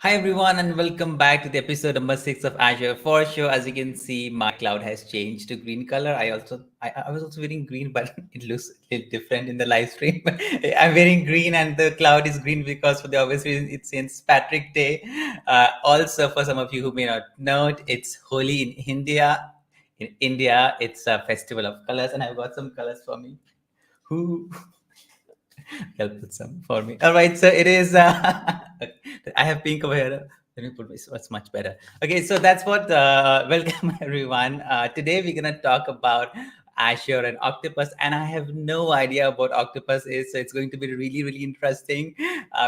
Hi everyone, and welcome back to the episode number 6 of Azure. For sure, as you can see, my cloud has changed to green color. I was also wearing green, but it looks a little different in the live stream. I'm wearing green, and the cloud is green because for the obvious reason it's St. Patrick Day. Also, for some of you who may not know it, it's Holi in India. In India, it's a festival of colors, and I've got some colors for me. Who Help put some for me. All right, so it is. I have pink over here. Let me put this. What's much better? Okay, so that's what. Welcome everyone. Today we're gonna talk about Azure and Octopus, and I have no idea what Octopus is, so it's going to be really interesting.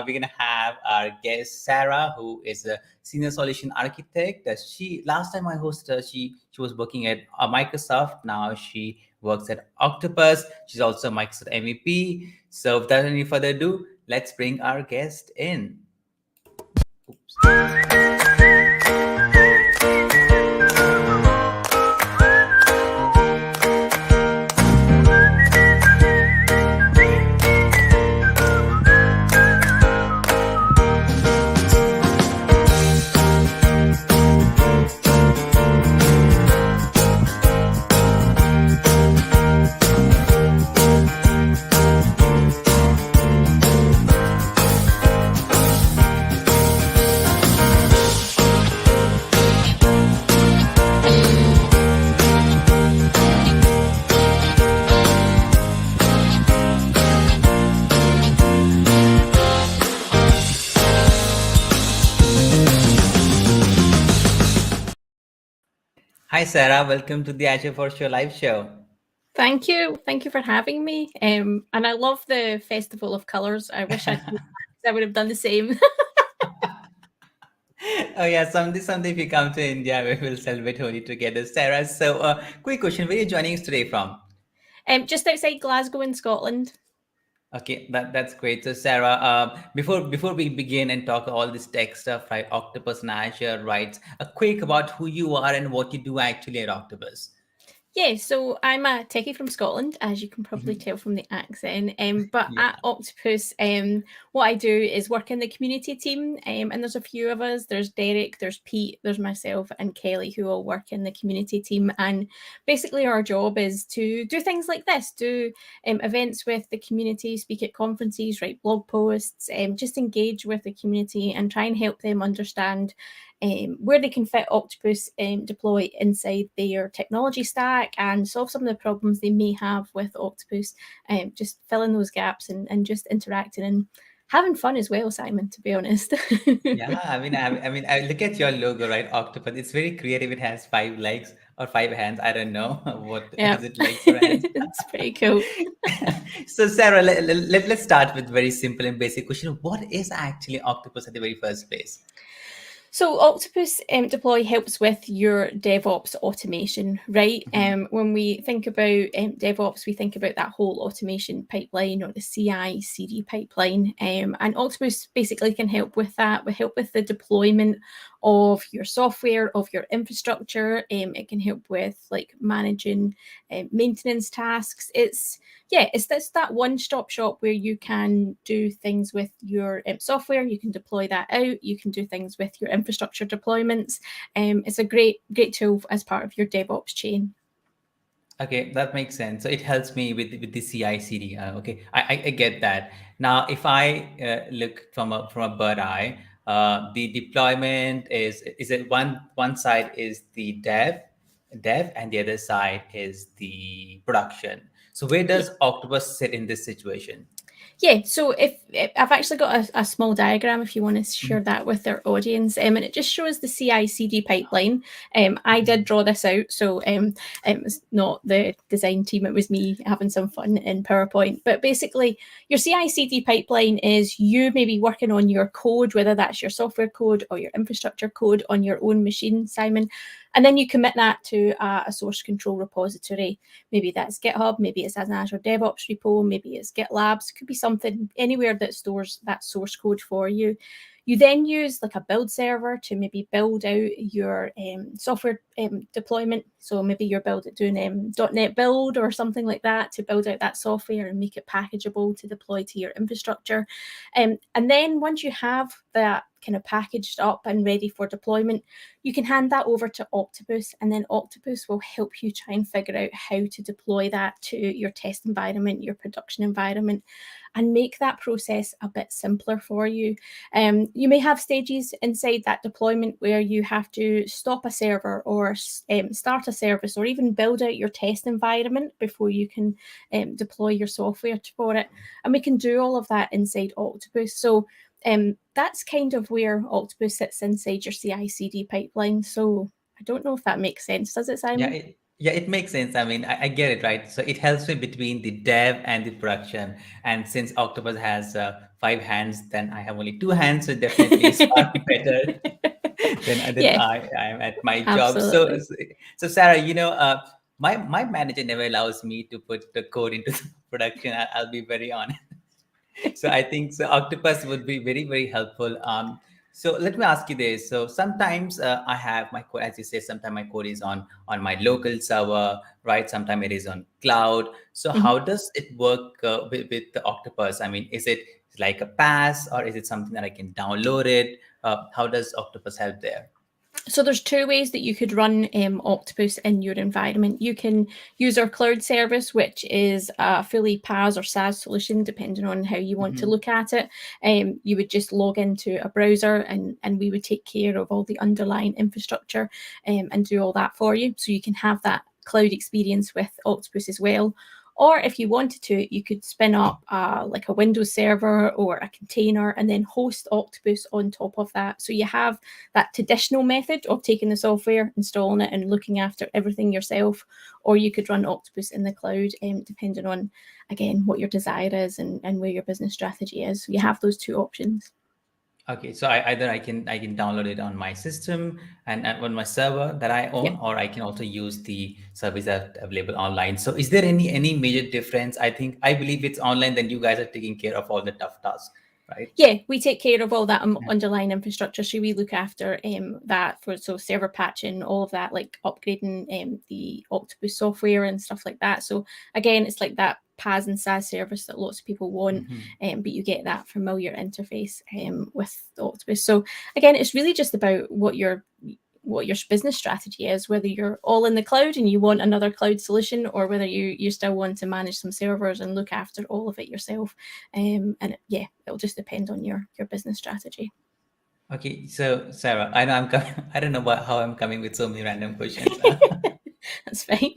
We're gonna have our guest Sarah, who is a senior solution architect. She last time I hosted her, she was working at Microsoft. Now she works at Octopus. She's also a Microsoft MVP. So without any further ado, let's bring our guest in. Oops. Hi, Sarah. Welcome to the Azure for Sure live show. Thank you. Thank you for having me. And I love the Festival of Colours. I wish I would have done the same. Oh yeah, someday if you come to India, we will celebrate Holi together, Sarah. So, quick question: where are you joining us today from? Just outside Glasgow in Scotland. Okay, that's great. So, Sarah, before we begin and talk all this tech stuff, right? Octopus and Azure, right? A quick about who you are and what you do actually at Octopus. Yeah, so I'm a techie from Scotland, as you can probably Mhm. tell from the accent. But Yeah. at Octopus, what I do is work in the community team, and there's a few of us. There's Derek, there's Pete, there's myself, and Kelly, who all work in the community team. And basically, our job is to do things like this: do events with the community, speak at conferences, write blog posts, just engage with the community and try and help them understand where they can fit Octopus Deploy inside their technology stack and solve some of the problems they may have with Octopus, just filling those gaps and just interacting and having fun as well, Simon, to be honest. Yeah, I look at your logo, right? Octopus. It's very creative. It has 5 legs or 5 hands. I don't know what Yeah, is it, legs or hands. it's pretty cool. So, Sarah, let's start with very simple and basic question. What is actually Octopus at the very first place? So Octopus Deploy helps with your DevOps automation, right? Mhm. When we think about DevOps, we think about that whole automation pipeline or the CI/CD pipeline, and Octopus basically can help with that. We help with the deployment of your software, of your infrastructure. It can help with like managing maintenance tasks. It's that one-stop shop where you can do things with your software. You can deploy that out. You can do things with your infrastructure deployments. It's a great tool as part of your DevOps chain. Okay, that makes sense. So it helps me with the CI/CD. Okay, I get that. Now, if I look from a bird eye, the deployment is it one side is the dev, and the other side is the production. So where Yeah. does Octopus sit in this situation? Yeah, so if I've actually got a small diagram if you want to share Mhm. that with our audience, and it just shows the CI/CD pipeline. I did Mhm. draw this out, so it was not the design team; it was me having some fun in PowerPoint. But basically, your CI/CD pipeline is you maybe working on your code, whether that's your software code or your infrastructure code on your own machine, Simon, and then you commit that to a source control repository. Maybe that's GitHub, maybe it's as an Azure DevOps repo, maybe it's GitLabs, it could be something anywhere that stores that source code for you. You then use like a build server to maybe build out your software deployment. So maybe you're doing .NET build or something like that to build out that software and make it packageable to deploy to your infrastructure. And then once you have that kind of packaged up and ready for deployment, you can hand that over to Octopus, and then Octopus will help you try and figure out how to deploy that to your test environment, your production environment, and make that process a bit simpler for you. You may have stages inside that deployment where you have to stop a server or start a service, or even build out your test environment before you can deploy your software for it. And we can do all of that inside Octopus. So that's kind of where Octopus sits inside your CI/CD pipeline. So I don't know if that makes sense. Does it, Simon? It makes sense. I mean, I get it, right? So it helps me between the dev and the production. And since Octopus has 5 hands, then I have only 2 hands. So definitely it's far better than Yeah, I'm at my job. absolutely. So Sarah, my manager never allows me to put the code into the production. I'll be very honest. So I think so Octopus would be very, very helpful. So let me ask you this. So sometimes I have my code, as you say, sometimes my code is on my local server, right? Sometimes it is on cloud. So Mhm. how does it work with the Octopus? I mean, is it like a pass, or is it something that I can download it? How does Octopus help there? So there's two ways that you could run Octopus in your environment. You can use our cloud service, which is a fully PaaS or SaaS solution, depending on how you want to Mm-hmm. look at it. You would just log into a browser, and we would take care of all the underlying infrastructure and do all that for you. So you can have that cloud experience with Octopus as well. Or if you wanted to, you could spin up like a Windows server or a container and then host Octopus on top of that. So you have that traditional method of taking the software, installing it, and looking after everything yourself. Or you could run Octopus in the cloud, depending on, again, what your desire is and where your business strategy is. So you have those two options. Okay, so either I can download it on my system and on my server that I Yeah. own, or I can also use the service that available online. So is there any major difference? I believe it's online, then you guys are taking care of all the tough tasks, right? Yeah, we take care of all that underlying infrastructure. So we look after that for server patching, all of that, like upgrading the Octopus software and stuff like that. So again, it's like that PaaS and SaaS service that lots of people want, but you get that familiar interface with Octopus. So again, it's really just about what your business strategy is, whether you're all in the cloud and you want another cloud solution, or whether you still want to manage some servers and look after all of it yourself. It'll just depend on your business strategy. Okay, so Sarah, I know I'm coming, I don't know how I'm coming with so many random questions. That's fine.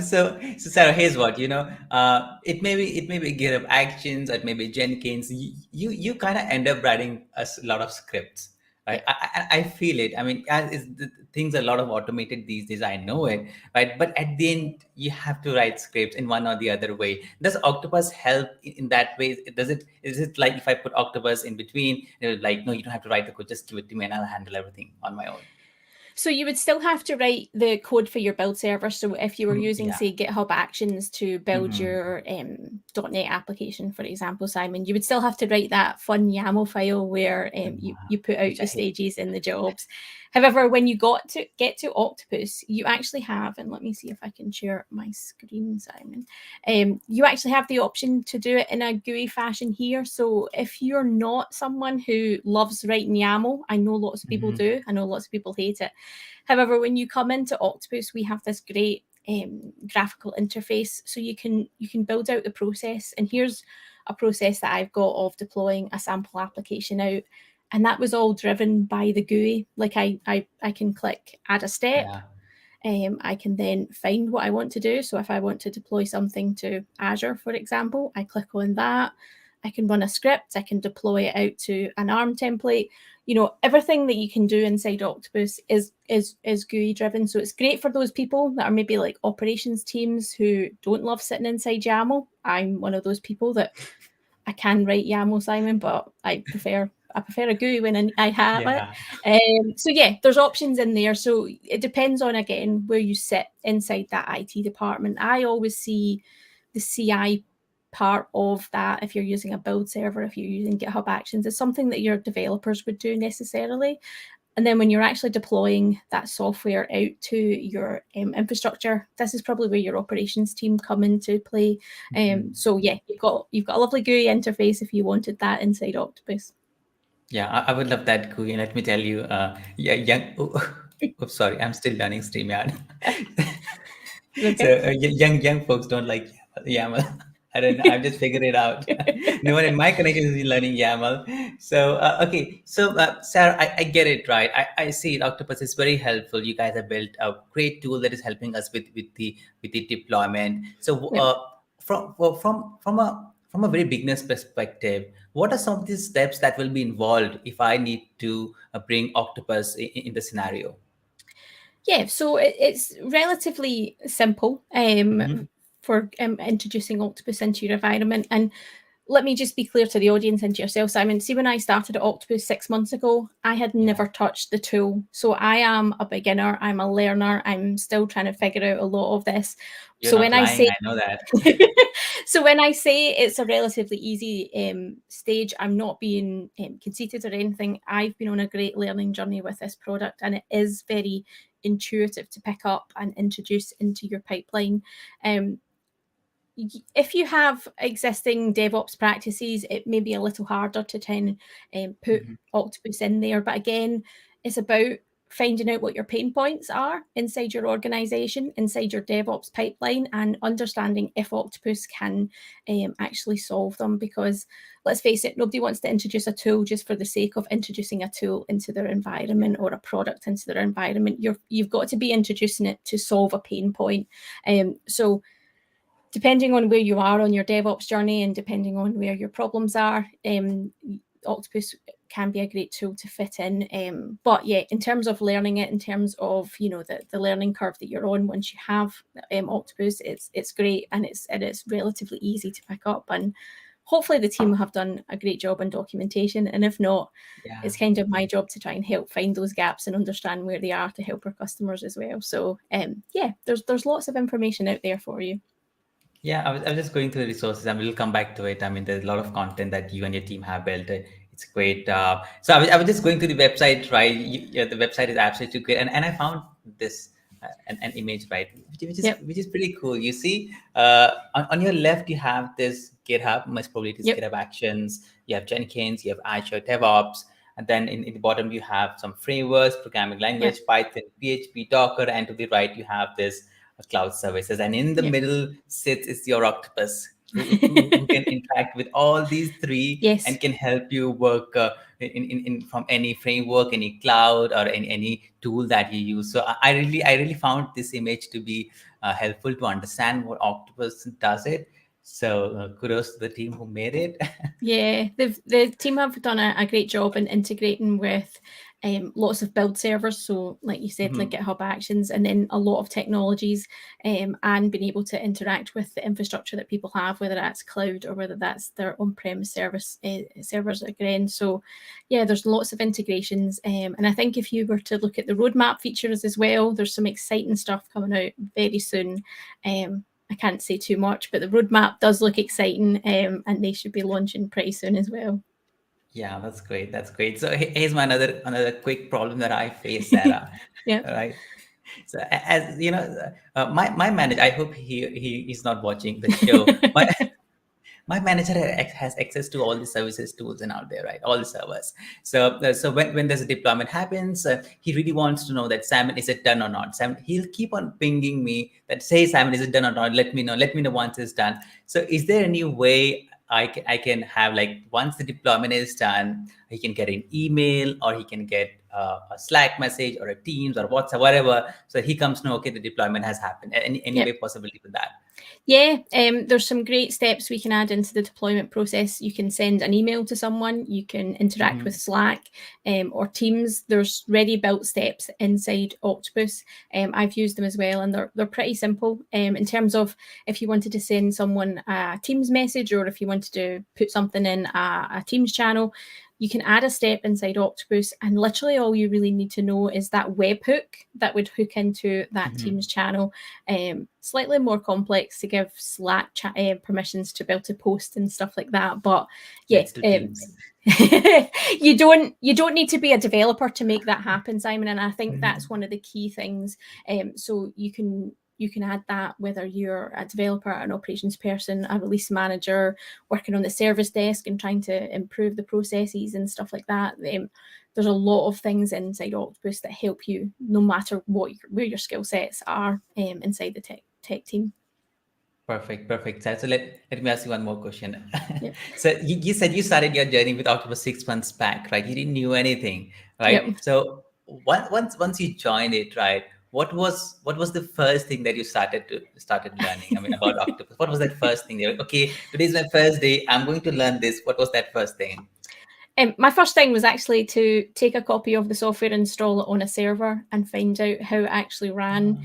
So Sarah, here's what it may be GitHub Actions, or it may be Jenkins. You kind of end up writing lot of scripts, Yeah. right? I feel it. I mean, as is the things are a lot of automated these days. I know it, right? But at the end, you have to write scripts in one or the other way. Does Octopus help in that way? Does it? Is it like if I put Octopus in between, like, no, you don't have to write the code, just give it to me and I'll handle everything on my own. So you would still have to write the code for your build server. So if you were using, Yeah. say, GitHub Actions to build Hmm. your .NET application, for example, Simon, you would still have to write that fun YAML file where you put out Which I the hate. stages in the jobs. However, when you get to Octopus, you actually have, and let me see if I can share my screen, Simon. You actually have the option to do it in a GUI fashion here. So if you're not someone who loves writing YAML, I know lots of people Mhm. do. I know lots of people hate it. However, when you come into Octopus, we have this great graphical interface, so you can build out the process. And here's a process that I've got of deploying a sample application out, and that was all driven by the GUI. Like I can click add a step. Yeah. I can then find what I want to do. So if I want to deploy something to Azure, for example, I click on that. I can run a script. I can deploy it out to an ARM template. Everything that you can do inside Octopus is GUI driven. So it's great for those people that are maybe like operations teams who don't love sitting inside YAML. I'm one of those people that I can write YAML, Simon, but I prefer a GUI when I have it. Yeah. So yeah, there's options in there. So it depends on, again, where you sit inside that IT department. I always see the CI part of that, if you're using a build server, if you're using GitHub Actions, it's something that your developers would do necessarily. And then when you're actually deploying that software out to your infrastructure, this is probably where your operations team come into play. Mhm. So yeah, you've got a lovely GUI interface if you wanted that inside Octopus. Yeah, I would love that, Kuya. Let me tell you, yeah, young. Oh, sorry, I'm still learning StreamYard. So Okay. young folks don't like YAML. I don't know. I've just figured it out. No one in my connection is learning YAML. So okay. So Sarah, I get it, right? I see it. Octopus is very helpful. You guys have built a great tool that is helping us with the deployment. So Yep. from a very beginner's perspective, what are some of these steps that will be involved if I need to bring Octopus in the scenario? Yeah, so it's relatively simple Mm-hmm. for introducing Octopus into your environment. And let me just be clear to the audience and to yourself, Simon. See, when I started at Octopus 6 months ago, I had Yeah, never touched the tool. So I am a beginner, I'm a learner, I'm still trying to figure out a lot of this. you're So not when I lying. say I know that. so when I say it's a relatively easy stage, I'm not being conceited or anything. I've been on a great learning journey with this product, and it is very intuitive to pick up and introduce into your pipeline. Um, if you have existing DevOps practices, it may be a little harder to try and put Mhm. Octopus in there. But again, it's about finding out what your pain points are inside your organization, inside your DevOps pipeline, and understanding if Octopus can actually solve them. Because let's face it, nobody wants to introduce a tool just for the sake of introducing a tool into their environment or a product into their environment. You've got to be introducing it to solve a pain point. So depending on where you are on your DevOps journey and depending on where your problems are, Octopus can be a great tool to fit in. But yeah, in terms of learning it, in terms of the learning curve that you're on once you have Octopus, it's great and it's relatively easy to pick up. And hopefully the team have done a great job on documentation. And if not, Yeah. it's kind of my job to try and help find those gaps and understand where they are to help our customers as well. So yeah, there's lots of information out there for you. Yeah, I was just going through the resources and we'll come back to it. I mean, there's a lot of content that you and your team have built. It's great. So I was just going through the website, right? Yeah, the website is absolutely great. And I found this, an image, right? Which is, Yep. which is pretty cool. You see, on your left, you have this GitHub, most probably it is Yep. GitHub Actions. You have Jenkins, you have Azure DevOps. And then in the bottom, you have some frameworks, programming Yep. language, Python, PHP, Docker. And to the right, you have this cloud services, and in the Yep. middle sits is your octopus who can interact with all these three Yes. and can help you work in from any framework, any cloud, or any tool that you use. So I really found this image to be helpful to understand what octopus does it. So kudos to the team who made it. Yeah, the team have done a great job in integrating with lots of build servers. So, like you said, like Mhm. GitHub Actions, and then a lot of technologies, and being able to interact with the infrastructure that people have, whether that's cloud or whether that's their on-premise service servers again. So, yeah, there's lots of integrations, and I think if you were to look at the roadmap features as well, there's some exciting stuff coming out very soon. I can't say too much, but the roadmap does look exciting, and they should be launching pretty soon as well. Yeah, that's great. That's great. So here's my another quick problem that I face, Sarah. Yeah. All right. So as you know, my manager. I hope he's not watching the show. My manager has access to all the services tools and out there, right? All the servers. So when there's a deployment happens, he really wants to know that Simon, is it done or not? Simon, he'll keep on pinging me that, say, Simon, is it done or not? Let me know. Let me know once it's done. So is there any way I can have, like, once the deployment is done, he can get an email or he can get a Slack message or a Teams or WhatsApp, whatever. So he comes to know, okay, the deployment has happened. Any Yep. way possibility with that? Yeah, there's some great steps we can add into the deployment process. You can send an email to someone, you can interact with Hmm. Slack or Teams. There's ready built steps inside Octopus. I've used them as well, and they're pretty simple. In terms of if you wanted to send someone a Teams message or if you wanted to put something in a Teams channel, you can add a step inside Octopus, and literally all you really need to know is that webhook that would hook into that Hmm. Teams channel. Slightly more complex to give Slack permissions to be able to post and stuff like that, but yeah, Let's do Teams. you don't need to be a developer to make that happen, Simon. And I think Mhm. that's one of the key things. So you can add that whether you're a developer, an operations person, a release manager, working on the service desk and trying to improve the processes and stuff like that. There's a lot of things inside Octopus that help you no matter where your skill sets are inside the tech team. Perfect. So let me ask you one more question. Yep. So you said you started your journey with Octopus 6 months back, right? You didn't know anything, right? Yep. So once you joined it, right? What was the first thing that you started learning? I mean, about Octopus. What was that first thing? You're like, okay, today's my first day. I'm going to learn this. What was that first thing? My first thing was actually to take a copy of the software, install it on a server, and find out how it actually ran.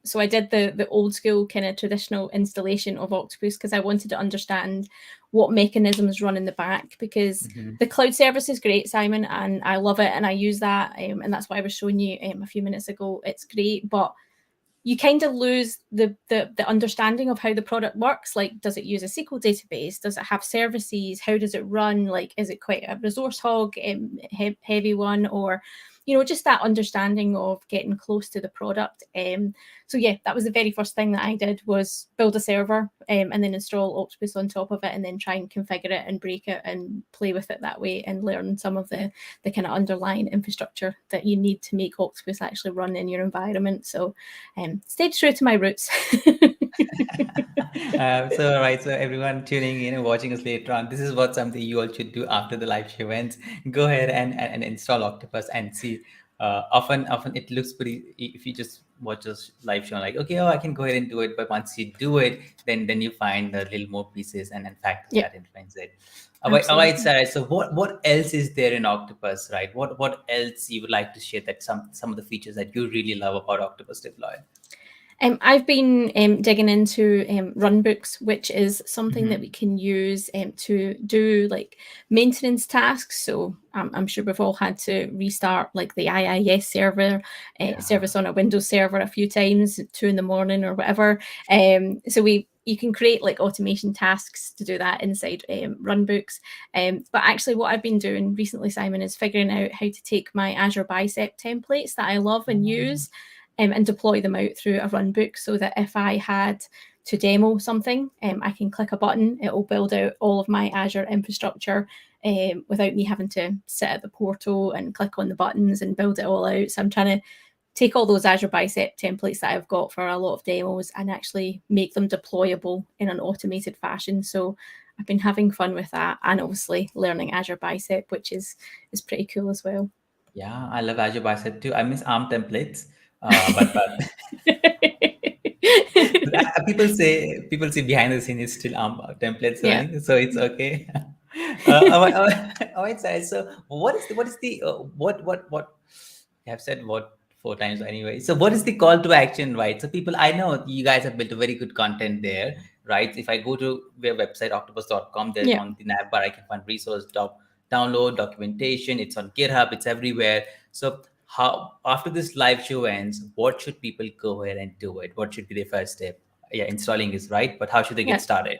So I did the old school kind of traditional installation of Octopus because I wanted to understand what mechanisms run in the back, because the cloud service is great, Simon, and I love it and I use that, and that's why I was showing you a few minutes ago. It's great, but you kind of lose the understanding of how the product works. Like, does it use a SQL database? Does it have services? How does it run? Like, is it quite a resource hog, heavy one, or just that understanding of getting close to the product. So yeah, that was the very first thing that I did, was build a server and then install Octopus on top of it, and then try and configure it and break it and play with it that way, and learn some of the kind of underlying infrastructure that you need to make Octopus actually run in your environment. So stayed true to my roots. So right, so everyone tuning in and watching us later on, this is what something you all should do after the live show ends. Go ahead and install Octopus and see. Often it looks pretty. If you just watch this live show, like, okay, oh, I can go ahead and do it. But once you do it, then you find a little more pieces and factors Yep. that influence it. All right, Sarah. So what else is there in Octopus, right? What else you would like to share, that some of the features that you really love about Octopus Deploy? I've been digging into runbooks, which is something that we can use to do like maintenance tasks. So I'm sure we've all had to restart like the IIS server service on a Windows server a few times, 2 a.m. or whatever. So you can create like automation tasks to do that inside runbooks. But actually what I've been doing recently, Simon, is figuring out how to take my Azure Bicep templates that I love and use and deploy them out through a runbook, so that if I had to demo something, I can click a button, it will build out all of my Azure infrastructure without me having to sit at the portal and click on the buttons and build it all out. So I'm trying to take all those Azure Bicep templates that I've got for a lot of demos and actually make them deployable in an automated fashion. So I've been having fun with that, and obviously learning Azure Bicep, which is pretty cool as well. Yeah, I love Azure Bicep too. I miss ARM templates, but people say behind the scene is still ARM templates Yeah. running, so it's okay. All right, so what you have said what 4 times anyway. So what is the call to action, right? So people, I know you guys have built a very good content there, right? If I go to their website octopus.com, there's Yeah. on the nav bar I can find resource download documentation. It's on GitHub. It's everywhere. So how, after this live show ends, what should people go ahead and do it? What should be their first step? Yeah, installing is right, but how should they get started?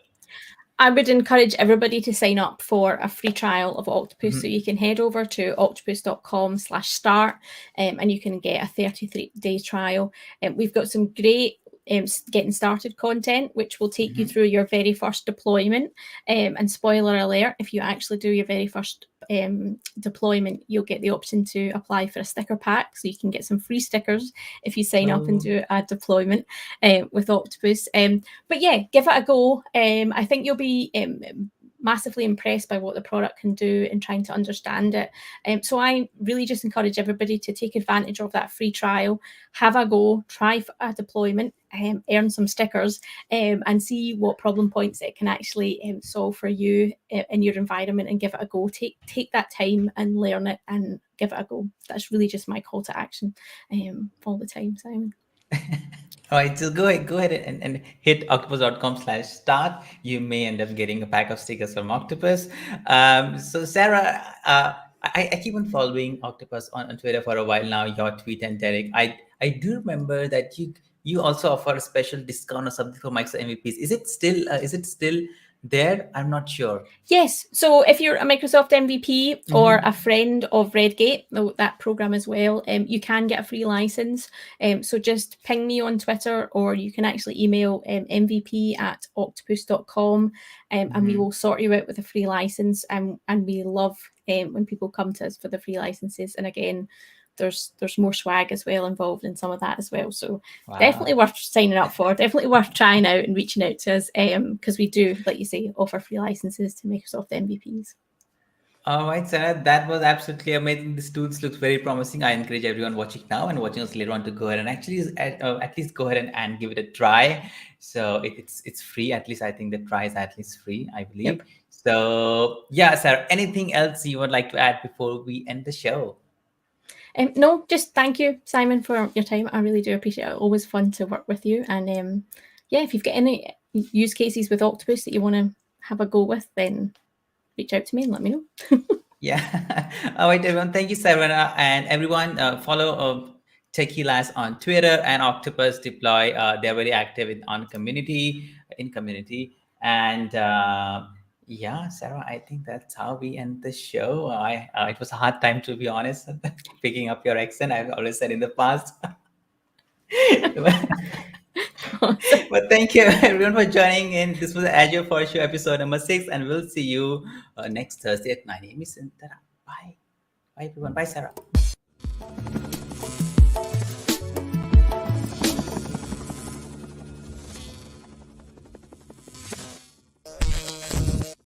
I would encourage everybody to sign up for a free trial of Octopus. So you can head over to octopus.com/start and you can get a 33-day trial. We've got some great getting started content, which will take you through your very first deployment. And spoiler alert, if you actually do your very first deployment, you'll get the option to apply for a sticker pack. So you can get some free stickers if you sign up and do a deployment with Octopus. But yeah, give it a go. I think you'll be massively impressed by what the product can do and trying to understand it. So I really just encourage everybody to take advantage of that free trial, have a go, try a deployment, earn some stickers, and see what problem points it can actually solve for you in your environment, and give it a go. Take that time and learn it and give it a go. That's really just my call to action all the time, Simon. All right, so go ahead and hit octopus.com/start. You may end up getting a pack of stickers from Octopus. So Sarah, I keep on following Octopus on Twitter for a while now, your tweet and Derek. I do remember that you also offer a special discount or something for Microsoft MVPs. Is it still there? I'm not sure. Yes. So if you're a Microsoft MVP or Mm-hmm. a friend of Redgate, that program as well, you can get a free license. So just ping me on Twitter, or you can actually email mvp@octopus.com, and we will sort you out with a free license. And we love when people come to us for the free licenses. And again, there's more swag as well involved in some of that as well. So definitely Wow. worth signing up for, definitely worth trying out and reaching out to us, because we do, like you say, offer free licenses to Microsoft MVPs. All right, Sarah, that was absolutely amazing. This tools looks very promising. I encourage everyone watching now and watching us later on to go ahead and actually at least go ahead and give it a try. So it's free. At least I think the try is at least free, I believe. Yep. So yeah, Sarah, anything else you would like to add before we end the show? No, just thank you, Simon, for your time. I really do appreciate it. Always fun to work with you. And yeah, if you've got any use cases with Octopus that you want to have a go with, then reach out to me and let me know. Yeah. All right, everyone. Thank you, Sarah. And everyone, follow Tequilas on Twitter and Octopus Deploy. They're very active in community. And yeah, Sarah, I think that's how we end the show. It was a hard time, to be honest, picking up your accent. I've always said in the past. But thank you, everyone, for joining in. This was Azure for Show episode number 6, and we'll see you next Thursday at 9 a.m. Bye. Bye, everyone. Bye, Sarah.